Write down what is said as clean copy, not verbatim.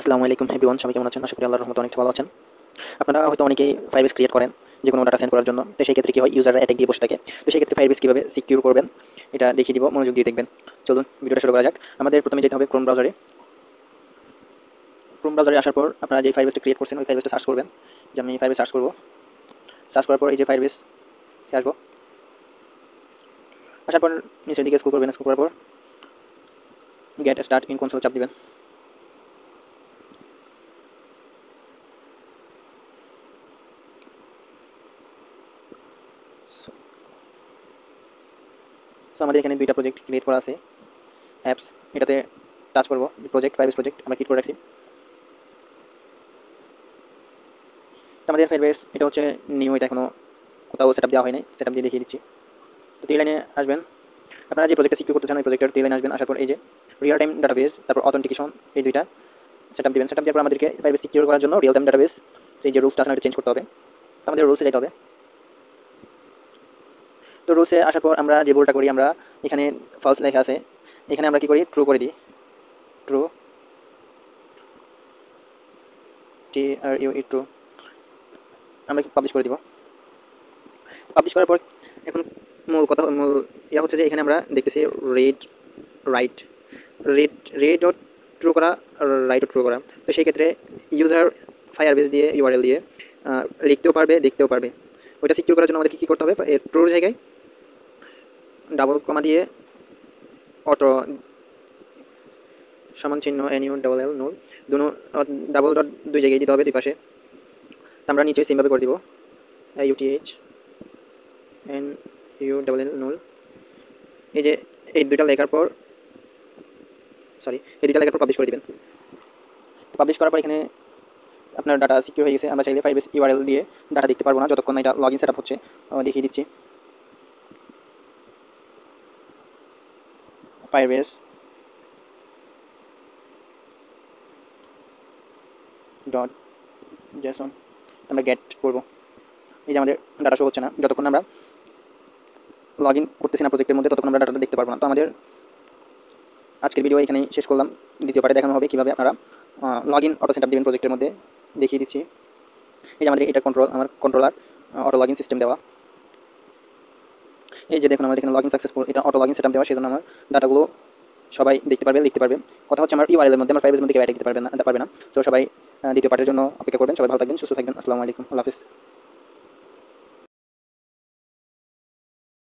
আসসালামু আলাইকুম এভরিওয়ান, সবাই কেমন আছেন? আশা করি আল্লাহর রহমতে অনেক ভালো আছেন। আপনারা হয়তো অনেকেই ফায়ারবেস ক্রিয়েট করেন যে কোনো ডাটা সেন্ড করার জন্য। তো সেই ক্ষেত্রে কি হয়, ইউজাররা অ্যাটাক দিয়ে বসে থাকে। তো সেই ক্ষেত্রে ফায়ারবেস কীভাবে সিকিউর করবেন এটা দেখিয়ে দিব, মনোযোগ দিয়ে দেখবেন। চলুন ভিডিওটা শুরু করা যাক। আমাদের প্রথমে যেতে হবে ক্রোম ব্রাউজারে আসার পর আপনারা যে ফায়ারবেসটা ক্রিয়েট করছেন ওই ফায়ারবেসটা সার্চ করবেন। যে আমি ফায়ারবেস সার্চ করব, সার্চ করার পর এই যে ফায়ারবেস আসবো, আসার পর নিচের দিকে স্ক্রল করবেন, স্ক্রল করার পর গেট স্টার্ট ইন কনসোল চাপ দিবেন। সো আমাদের এখানে দুইটা প্রজেক্ট ক্রিয়েট করা আছে অ্যাপস, এটাতে টাচ করবো। প্রজেক্ট ফায়ারবেস প্রজেক্ট আমরা ক্রিয়েট করে রাখছি। আমাদের ফায়ারবেস এটা হচ্ছে নিউ, এটা এখনো কোথাও সেটআপ দেওয়া হয়নি, সেটআপ দিয়ে দেখিয়ে দিচ্ছি। তো টি লাইনে আসবেন, আপনারা যে প্রজেক্টটা সিকিউর করতে চান ওই প্রজেক্টের টি লাইনে আসবেন। আসার পর এই যে রিয়েল টাইম ডাটাবেস, তারপর অথেন্টিকেশন, এই দুইটা সেটআপ দিবেন। সেটআপ দেওয়ার পর আমাদেরকে ফায়ারবেস সিকিউর করার জন্য রিয়েল টাইম ডাটাবেস সেই যে রুলসটা আছে ওটা চেঞ্জ করতে হবে। তো আমাদের রুলসে যেতে হবে। তো রুলসে আসার পর আমরা যে ভুলটা করি, আমরা এখানে ফলস লেখা আছে, এখানে আমরা কি করি, ট্রু করে দিই। ট্রু, ট্রু আমরা পাবলিশ করে দিব। পাবলিশ করার পর এখন মূল ইয়া হচ্ছে যে এখানে আমরা দেখতেছি red right, red dot true করা, রাইট ডট ট্রু করা। তো সেই ক্ষেত্রে ইউজার ফায়ারবেস দিয়ে ইউআরএল দিয়ে লিখতেও পারবে, দেখতেও পারবে। ওইটা সিকিউর করার জন্য আমাদের কী করতে হবে, ট্রুর জায়গায় ডাবল কমা দিয়ে অটো সমান চিহ্ন NU double L null double dot দুই জায়গায় দিতে হবে, দুই পাশে। তো আমরা নিচে সিমভাবে করে দিব ইউটিএইচ এন ইউ ডাবল এল নুল। এই যে এই দুইটা লেখার পর পাবলিশ করে দিবেন। পাবলিশ করার পর এখানে আপনার ডাটা সিকিউর হয়ে গেছে। আমরা চাইলে ফায়ারবেস ইউআরএল দিয়ে ডাটা দেখতে পারবো না যতক্ষণ না এটা লগইন সেটআপ হচ্ছে। দেখিয়ে দিচ্ছি, ফায়ারবেস ডট জেসন আমরা গেট করবো। এই যে আমাদের ডাটা শো হচ্ছে না, যতক্ষণ আমরা লগ ইন করতেছি না প্রজেক্টের মধ্যে ততক্ষণ আমরা ডাটাটা দেখতে পারবো না। তো আমাদের আজকের ভিডিও এখানেই শেষ করলাম। দ্বিতীয় পার্টে দেখানো হবে কীভাবে আপনারা লগ ইন অটো সেটআপ দেবেন প্রজেক্টের মধ্যে, দেখিয়ে দিচ্ছি। এই যে আমাদের এটা আমার controller auto log in system দেওয়া। এই যে দেখুন আমাদের এখানে লগ ইন সাকসেসফুল, এটা অটো লগ ইন সেটআপ দেওয়া, সেই জন্য আমার ডাটাগুলো সবাই দেখতে পারবে, লিখতে পারবে। কথা হচ্ছে আমার ইউআরএল এর মধ্যে, আমার ফায়ারবেসের মধ্যে কেউ অ্যাড দিতে পারবে না। তো সবাই দ্বিতীয় পার্টের জন্য অপেক্ষা করবেন। সবাই ভালো থাকবেন, সুস্থ থাকবেন। আসসালামু আলাইকুম, আল্লাহ হাফিজ।